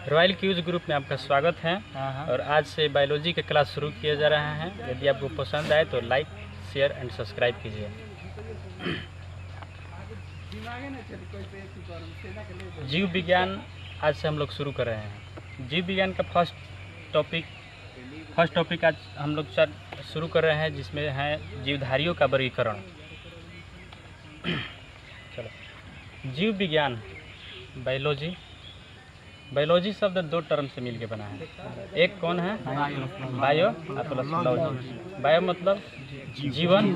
Royal cues group में आपका स्वागत है। और आज से बायोलॉजी के क्लास शुरू किया जा रहा है। यदि आपको पसंद आए तो लाइक, शेयर एंड सब्सक्राइब कीजिए। जीव विज्ञान आज से हम लोग शुरू कर रहे हैं। जीव विज्ञान का फर्स्ट टॉपिक आज हम लोग शुरू कर रहे हैं, जिसमें है जीवधारियों का वर्गीकरण। चलो, जीव विज्ञान बायोलॉजी शब्द दो टर्म से मिलके बना है। एक कौन है? Bio plus logy. बायो मतलब जीवन,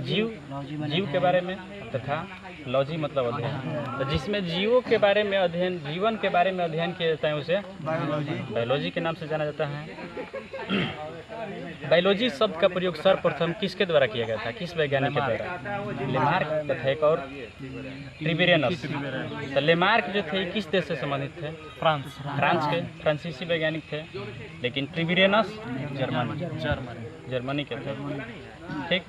जीव के बारे में, तथा लॉजी मतलब अध्ययन। तो जिसमें जीवों के बारे में अध्ययन, जीवन के बारे में अध्ययन किया जाता है, उसे बायोलॉजी के नाम से जाना जाता है। बायोलॉजी शब्द का प्रयोग सर्वप्रथम किसके द्वारा किया गया था? किस वैज्ञानिक के द्वारा? लेमार्क तथा एक और ट्रिबेरियनस। तो लेमार्क जो थे किस देश से संबंधित थे? फ्रांस के फ्रांसीसी वैज्ञानिक थे। लेकिन ट्रिबेरियनस जर्मनी के थे। ठीक।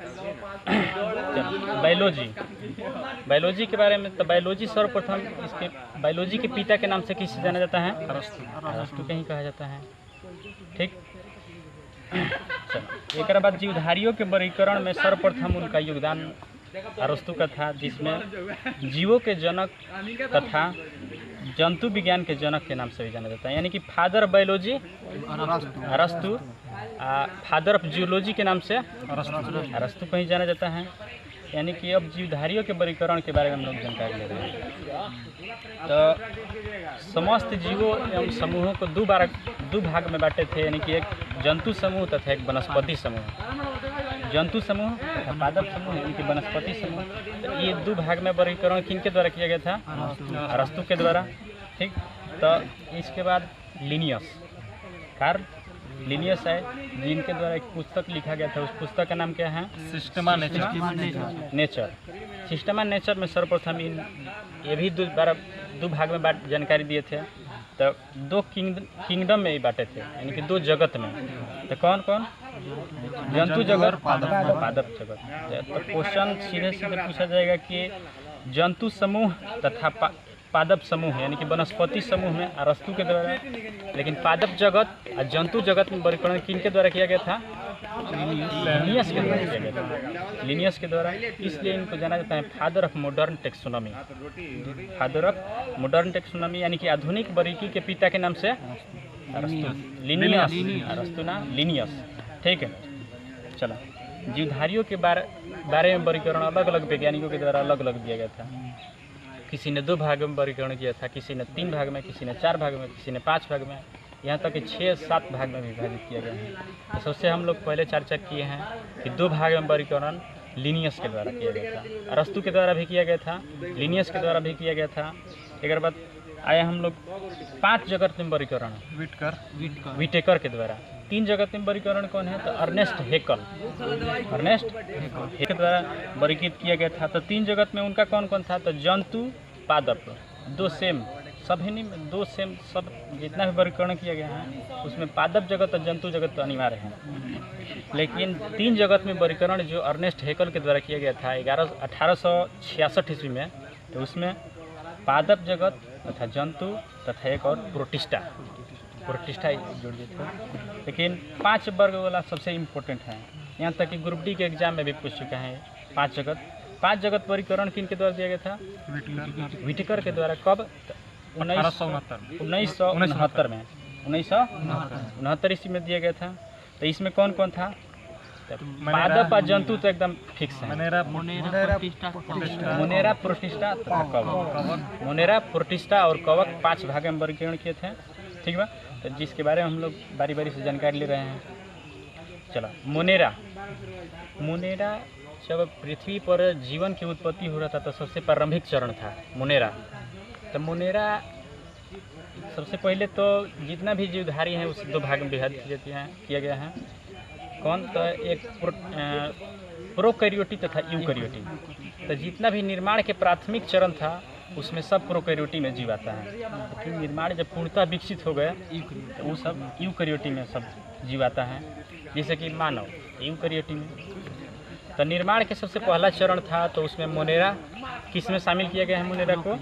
बायोलॉजी के बारे में, तो बायोलॉजी सर्वप्रथम इसके बायोलॉजी के पिता के नाम से किसे जाना जाता है? अरस्तु के ही कहा जाता है। ठीक। एक बाद जीवधारियों के वर्गीकरण में सर्वप्रथम उनका योगदान अरस्तु का था, जिसमें जीवों के जनक तथा जंतु विज्ञान के जनक के नाम से भी जाना जाता है। यानी कि फादर ऑफ बायोलॉजी अरस्तु, फादर ऑफ जियोलॉजी के नाम से अरस्तु को ही जाना जाता है। यानी कि अब जीवधारियों के वर्गीकरण के बारे में हम लोग जानकारी ले रहे हैं। तो समस्त जीवों एवं समूहों को दो भाग में बांटे थे। यानी कि एक जंतु समूह तथा एक वनस्पति समूह। जंतु समूह तथा पादप समूह, यानी कि वनस्पति समूह। तो ये दो भाग में वर्गीकरण किनके द्वारा किया गया था? अरस्तु के द्वारा। ठीक। तो इसके बाद कार्ल लिनियस है, जिनके द्वारा एक पुस्तक लिखा गया था। उस पुस्तक का नाम क्या है? Systema nature. सिस्टमा नेचर में सर्वप्रथम ये भी दो भाग में जानकारी दिए थे। तो दो किंगडम में ही बांटे थे, यानी कि दो जगत में। तो कौन कौन? जंतु जगत, पादप जगत। तो क्वेश्चन सीधे पूछा जाएगा कि जंतु समूह तथा पादप समूह, यानी कि वनस्पति समूह में अरस्तु के द्वारा, लेकिन पादप जगत और जंतु जगत में वर्गीकरण किनके द्वारा किया गया था? लिनियस के द्वारा किया गया था। लिनियस के द्वारा। इसलिए इनको जाना जाता है father of modern taxonomy. Father of modern taxonomy, यानी कि आधुनिक वर्गीकरण के पिता के नाम से अरस्तु। लिनियस। ठीक है। चलो, जीवधारियों के बारे में वर्गीकरण अलग अलग वैज्ञानिकों के द्वारा अलग अलग दिया गया था। किसी ने 2 भाग में वर्गीकरण किया था, किसी ने 3 भाग में, किसी ने 4 भाग में, किसी ने 5 भाग में, यहाँ तक कि 6-7 भाग में विभाजित किया गया है। तो सबसे हम लोग पहले चर्चा किए हैं कि 2 भाग में वर्गीकरण लिनियस के द्वारा किया गया था। अरस्तु के द्वारा भी किया गया था, लिनियस के द्वारा भी किया गया था। एक बाद आए हम लोग 5 जगत में वर्गीकरण विटेकर के द्वारा। 3 जगत में वर्गीकरण कौन है? तो अर्नेस्ट हेकल के द्वारा वर्गीकृत किया गया था। तो 3 जगत में उनका कौन कौन था? तो जंतु, पादप, दो सेम सब जितना भी वर्गीकरण किया गया है उसमें पादप जगत और जंतु जगत तो अनिवार्य है। लेकिन 3 जगत में वर्गीकरण जो अर्नेस्ट हेकल के द्वारा किया गया था 1866 ईस्वी में, तो उसमें पादप जगत तथा जंतु तथा एक और प्रोटिस्टा जोड़ दिए थे। लेकिन 5 वर्ग वाला सबसे इम्पोर्टेंट है। यहाँ तक कि ग्रुप डी के एग्जाम में भी पूछ चुका है। 5 जगत वर्गीकरण किन के द्वारा दिया गया था? विटेकर के द्वारा। कब? 1969 में, 1969 ईस्वी में दिया गया था। तो इसमें कौन कौन था? पादप और जंतु तो एकदम फिक्स है। मोनेरा, प्रोटिस्टा तथा कवक। मोनेरा, प्रोटिस्टा और कवक 5 भाग में वर्गीकरण किए थे। ठीक है। तो जिसके बारे में हम लोग बारी बारी से जानकारी ले रहे हैं। चलो, मोनेरा जब पृथ्वी पर जीवन की उत्पत्ति हो रहा था तो सबसे प्रारंभिक चरण था मोनेरा। तो मोनेरा सबसे पहले तो जितना भी जीवधारी हैं उस 2 भाग में विभाजित किया गया है। कौन? तो एक प्रोकैरियोटी तथा यूकैरियोटी। तो जितना भी निर्माण के प्राथमिक चरण था उसमें सब प्रोकैरियोटी में जीव आता है। लेकिन निर्माण जब पूर्णतः विकसित हो गया तो वो सब यूकैरियोटी में सब जीव आता है। जैसे कि मानव यूकैरियोटी में। तो निर्माण के सबसे पहला चरण था, तो उसमें मोनेरा किस में शामिल किया गया है? मोनेरा को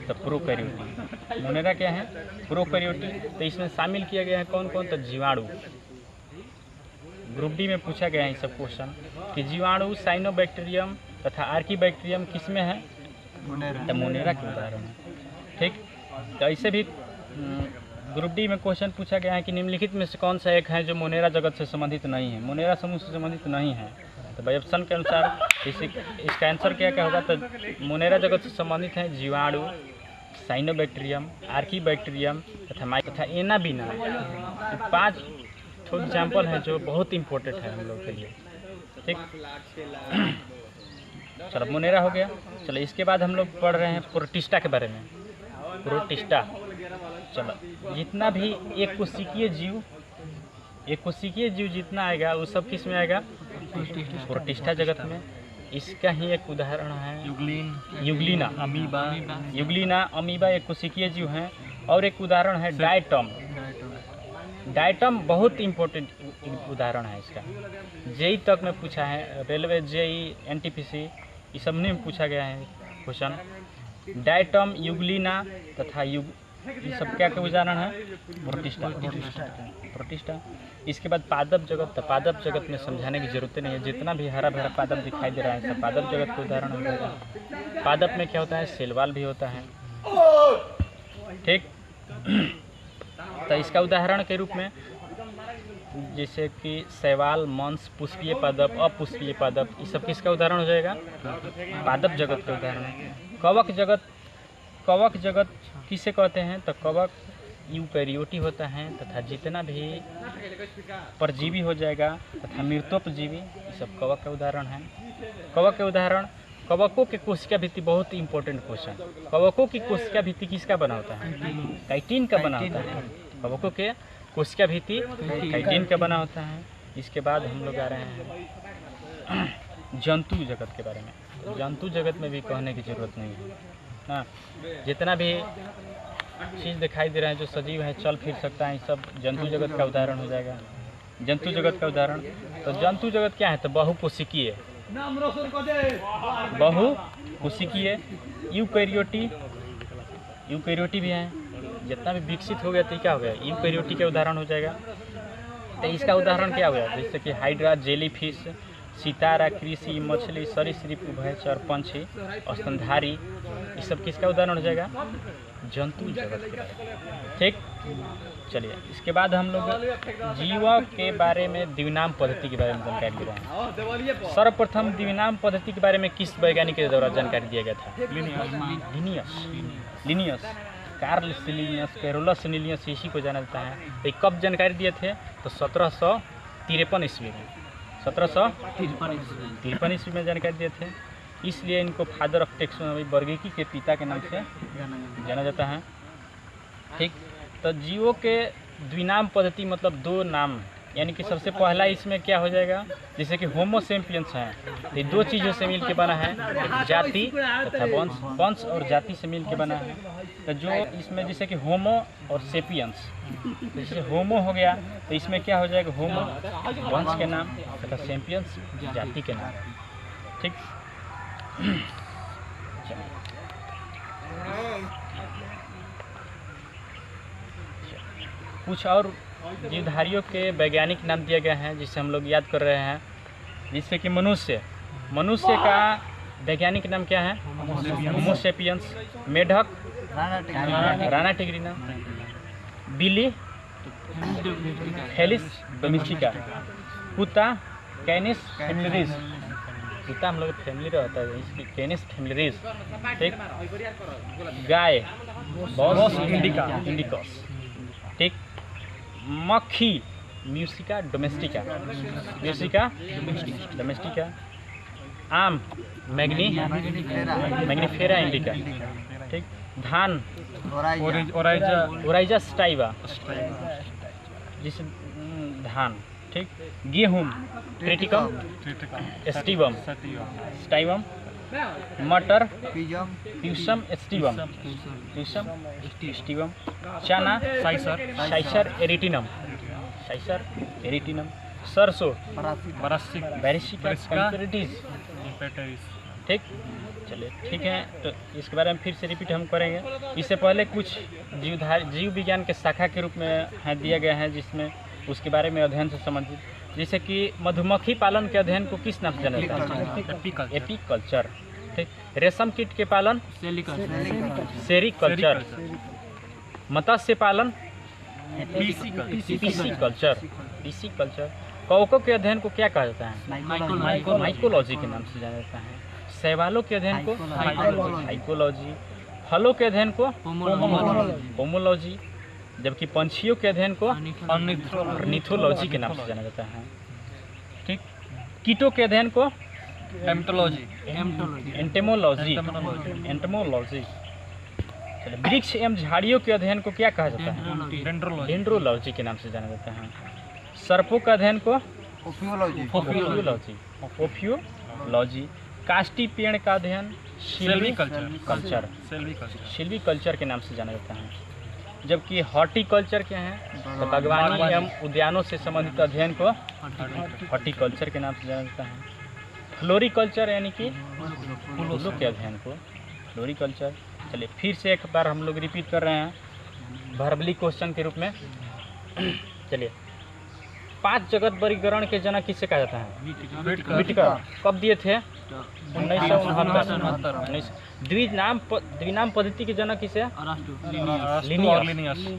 तो प्रोकैरियोटी। मोनेरा क्या है? प्रोकैरियोटी। तो इसमें शामिल किया गया है कौन कौन? तो जीवाणु। ग्रुप डी में पूछा गया है सब क्वेश्चन कि जीवाणु साइनोबैक्टीरियम तथा आर्कीबैक्टीरियम किस में है? तो मोनेरा के उदाहरण है। ठीक, तो ऐसे भी ग्रुप डी में क्वेश्चन पूछा गया है कि निम्नलिखित में से कौन सा एक है जो मोनेरा जगत से संबंधित नहीं है, मोनेरा समूह से संबंधित नहीं है? तो भाई ऑप्शन के अनुसार इसका आंसर क्या क्या होगा? तो मोनेरा जगत से संबंधित है जीवाणु, साइनोबैक्टीरियम, आर्कीबैक्टीरियम तथा एनाबीना। तो 5 एग्जाम्पल हैं जो बहुत इंपॉर्टेंट है हम लोग के लिए। ठीक, चलो मोनेरा हो गया। चलो इसके बाद हम लोग पढ़ रहे हैं प्रोटिस्टा के बारे में। प्रोटिस्टा, चलो जितना भी एक कोशिकीय जीव जितना आएगा वो सब किस में आएगा? प्रोटिस्टा जगत में। इसका ही एक उदाहरण है यूग्लिना, अमीबा एक कोशिकीय जीव है। और एक उदाहरण है डायटम बहुत इम्पोर्टेंट उदाहरण है इसका। जेई तक में पूछा है, रेलवे, जेई, एनटीपीसी, इस सब में पूछा गया है क्वेश्चन। डायटम, यूग्लिना तथा ये सब क्या के उदाहरण है? प्रोटिस्टा। इसके बाद पादप जगत। तो पादप जगत में समझाने की जरूरत नहीं है, जितना भी हरा भरा पादप दिखाई दे रहा है सब पादप जगत का उदाहरण होगा। पादप में क्या होता है? सेलवाल भी होता है। ठीक, तो इसका उदाहरण के रूप में जैसे कि शैवाल, मंस, पुष्पीय पादप, अपुष्पीय पादप, ये सब किसका उदाहरण हो जाएगा? पादप जगत का उदाहरण है। कवक जगत किसे कहते हैं? तो कवक यूकैरियोटी होता है तथा जितना भी परजीवी हो जाएगा तथा मृतोपजीवी, ये सब कवक का उदाहरण है। कवक के उदाहरण, कवकों के कोशिका भित्ति बहुत इंपॉर्टेंट क्वेश्चन। कवकों की कोशिका भित्ति किसका बना होता है? काइटिन का बना होता है। कवकों के कोशिका भित्ति काइटिन का बना होता है। इसके बाद हम लोग आ रहे हैं जंतु जगत के बारे में। जंतु जगत में भी कहने की जरूरत नहीं है ना, जितना भी चीज़ दिखाई दे रहा है जो सजीव है, चल फिर सकता है, सब जंतु जगत का उदाहरण हो जाएगा। जंतु जगत का उदाहरण, तो जंतु जगत क्या है? तो बहुकोशिकीय, बहुकोशिकीय, यूकैरियोटी भी है। जितना भी विकसित हो गया तो क्या हो गया? यूकैरियोटी का उदाहरण हो जाएगा। तो इसका उदाहरण क्या हो गया? जैसे कि हाइड्रा, जेलीफिश, सितारा, कृषि, मछली, सरीसृप, उभयचर, पंछी, स्तनधारी, ये सब किसका उदाहरण हो जाएगा? जंतु जगत के बारे में। ठीक, चलिए इसके बाद हम लोग जीवों के बारे में द्विनाम पद्धति के बारे में जानकारी दे रहे हैं। सर्वप्रथम द्विनाम पद्धति के बारे में किस वैज्ञानिक के द्वारा जानकारी दिया गया था? Linnaeus, Karl Linnaeus, Carolus Linnaeus, इसी को जाना जाता है। तो कब जानकारी दिए थे? तो 1753 ईस्वी में, 1753 ईस्वी में जानकारी दिए थे। इसलिए इनको फादर ऑफ टेक्सोनॉमी, वर्गीकी के पिता के नाम से जाना जाता है। ठीक, तो जीवों के द्विनाम पद्धति मतलब 2 नाम, यानी कि सबसे पहला इसमें क्या हो जाएगा? जैसे कि होमो सेपियंस है, तो 2 चीज़ों से मिल के बना है, जाति तथा वंश और जाति से मिल के बना है। तो जो इसमें जैसे कि होमो और सेपियंस, जैसे होमो हो गया तो इसमें क्या हो जाएगा? होमो वंश के नाम तथा सेपियंस जाति के नाम। ठीक, कुछ और जीवधारियों के वैज्ञानिक नाम दिया गया है जिसे हम लोग याद कर रहे हैं। जिससे कि मनुष्य का वैज्ञानिक नाम क्या है? होमो सेपियंस। मेढक राना टिग्रिना। बिल्ली फेलिस डोमेस्टिका। कुत्ता कैनिस फैमिलिस, कुत्ता हम लोग फैमिली रहता है इसकी, कैनिस फैमिलिस। ठीक, गाय बॉस इंडिकस। ठीक, मक्खी म्यूसिका डोमेस्टिका, आम मैग्नीफेरा इंडिका। ठीक, धान ओराइजा स्टाइवा, जिसे धान। ठीक, गेहूँ ट्रिटिकम स्टाइवम। मटर प्यूसम स्टीवम। चना साइसर एरिटिनम। सरसों, बेरिस्टिका, ठीक। चलिए ठीक है, तो इसके बारे में फिर से रिपीट हम करेंगे। इससे पहले कुछ जीव विज्ञान के शाखा के रूप में दिया गया है, जिसमें उसके बारे में अध्ययन से संबंधित, जैसे कि मधुमक्खी पालन के अध्ययन को किस नाम से जाना जाता है? एपीकल्चर, ठीक। रेशम कीट के पालन सेरीकल्चर, मत्स्य पालन पीसीकल्चर, कौकों के अध्ययन को क्या कहा जाता है? माइकोलॉजी के नाम से जाना जाता है। शैवालों के अध्ययन को हाइकोलॉजी, फलों के अध्ययन को पोमोलॉजी, जबकि पंछियों के अध्ययन को ऑर्निथोलॉजी के नाम से जाना जाता है, ठीक। कीटों के अध्ययन को एंटेमोलॉजी। वृक्ष एवं झाड़ियों के अध्ययन को क्या कहा जाता है? डेंड्रोलॉजी के नाम से जाना जाता है। सर्पों का अध्ययन को ओफियोलॉजी। काष्ठी पेड़ का अध्ययन सिल्वीकल्चर के नाम से जाना जाता है। जबकि हॉर्टिकल्चर क्या है? तो बागवानी एवं उद्यानों से संबंधित अध्ययन को हॉर्टिकल्चर के नाम से जाना जाता है। फ्लोरिकल्चर यानी कि फूलों के अध्ययन को फ्लोरिकल्चर। चलिए फिर से एक बार हम लोग रिपीट कर रहे हैं वर्बली क्वेश्चन के रूप में। चलिए, 5 जगत वर्गीकरण के जनक किसे कहा जाता है? विटकर। कब दिए थे? 1969। द्विनाम पद्धति के जनक किसे?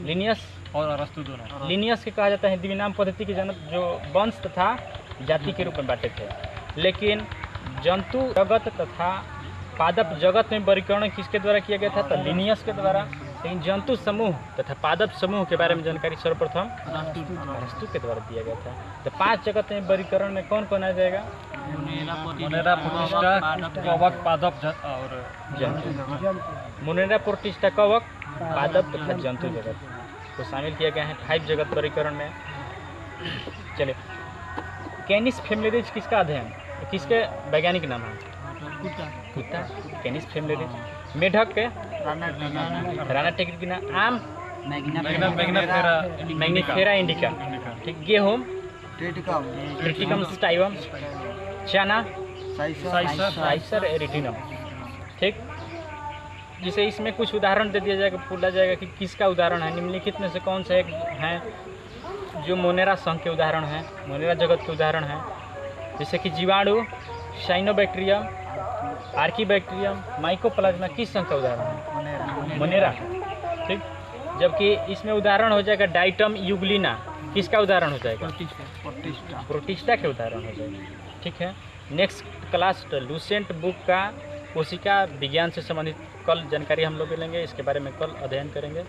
लिनियस और अरस्तु दोनों। लिनियस के कहा जाता है द्विनाम पद्धति के जनक, जो वंश तथा जाति के रूप में बांटे थे। लेकिन जंतु जगत तथा पादप जगत में वर्गीकरण किसके द्वारा किया गया था? तो लिनियस के द्वारा। लेकिन जंतु समूह तथा पादप समूह के बारे में जानकारी सर्वप्रथम अरस्तु के द्वारा दिया गया था। तो 5 जगत में वर्गीकरण में कौन कौन आ जाएगा? मोनेरा, प्रोटिस्टा, कवक, पादप और जंतु। मोनेरा, प्रोटिस्टा, कवक, पादप तथा जंतु जगत को शामिल किया गया है 5 जगत वर्गीकरण में। चलिए, कैनिस फैमिलीज किसका अध्ययन, किसके वैज्ञानिक नाम है? कुत्ता, कैनिस फैमिलीज। मेढक के राना टेक्टिना। आम मैग्निफेरा इंडिका, ठीक। गेहूं ट्रिटिकम स्टाइवम। चना साइसर एरिटिनम, ठीक। जिसे इसमें कुछ उदाहरण दे दिया जाएगा, बोला जाएगा कि किसका उदाहरण है, निम्नलिखित में से कौन सा एक है जो मोनेरा संघ के उदाहरण है, मोनेरा जगत के उदाहरण है। जैसे कि जीवाणु साइनोबैक्टीरियम, आर्कीबैक्टीरियम, माइकोप्लाज्मा किस संघ का उदाहरण है? मोनेरा, ठीक। जबकि इसमें उदाहरण हो जाएगा डाइटम यूग्लिना, किसका उदाहरण हो जाएगा? प्रोटिस्टा के उदाहरण हो जाएगा, ठीक है। नेक्स्ट क्लास लूसेंट बुक का कोशिका विज्ञान से संबंधित कल जानकारी हम लोग लेंगे, इसके बारे में कल अध्ययन करेंगे।